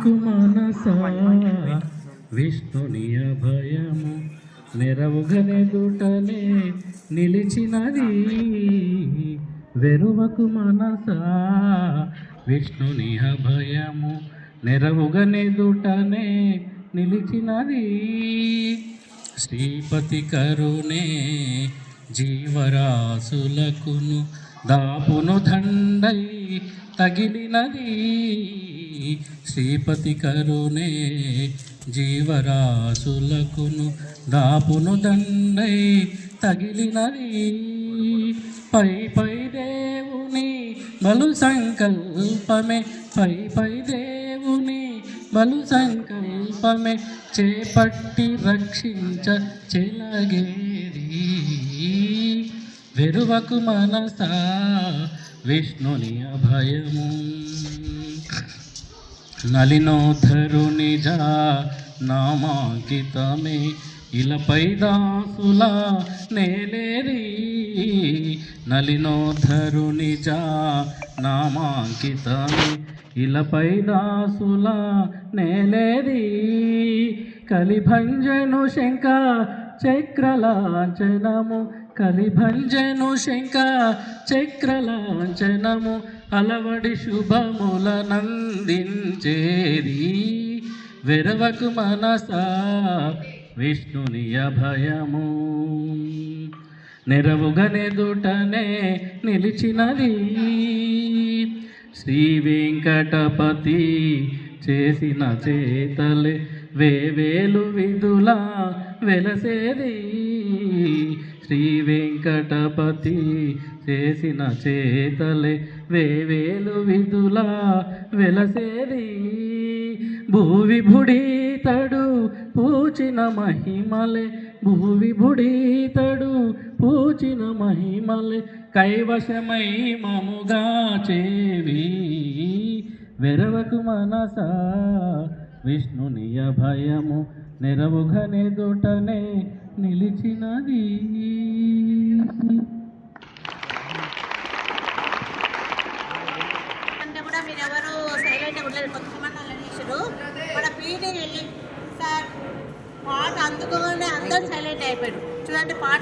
మనసా విష్ణుని అభయము నెరవుగనెదుటనే నిలిచినది. వెరువకు మనసా విష్ణుని అభయము నెరవుగనెదుటనే నిలిచినది. శ్రీపతి కరుణే జీవరాశులకును దాపును దండై తగిలినది. శ్రీపతి కరుణే జీవరాశులకును దాపును దండై తగిలినది. పై పై దేవుని బలు సంకల్పమే, పై పై దేవుని బలు సంకల్పమే, చేపట్టి రక్షించ చెలగేరి. వెరువకు మనసా విష్ణుని అభయము నలినోధరునిజ నామాంకితమే, ఇలపై దాసులా నేలేరి. నలినోధరునిజ నామాంకితమే, ఇలపై దాసులా నేలేరి. కలిభంజను శంఖ చక్రలాంఛనము, కలిభంజను శంఖ చక్రలాంఛనము, అలవడి శుభముల నందించేది. వెరవకు మనసా విష్ణుని అభయము నెరవుగనెదుటనే నిలిచినది. శ్రీ వెంకటపతి చేసిన చేతలే వేవేలు విధులా వెలసేది. శ్రీ వెంకటపతి చేసిన చేతలే వేవేలు విధులా వెలసేది. భూవిభుడీతడు పూచిన మహిమలే, భూవిభుడీతడు పూచిన మహిమలే, కైవశమై మముగా చేవి. వెరవకు మనసా విష్ణుని అభయము నెరవుగనెదుటనే నిలిచినది. అంటే కూడా మీరెవరు సైలెంట్గా ఉండలేదు, కొంతమంది అనేసారు. మన పీటీ సార్ పాట అందుకోగానే అందరూ సైలెంట్ అయిపోయారు. చూడండి పాట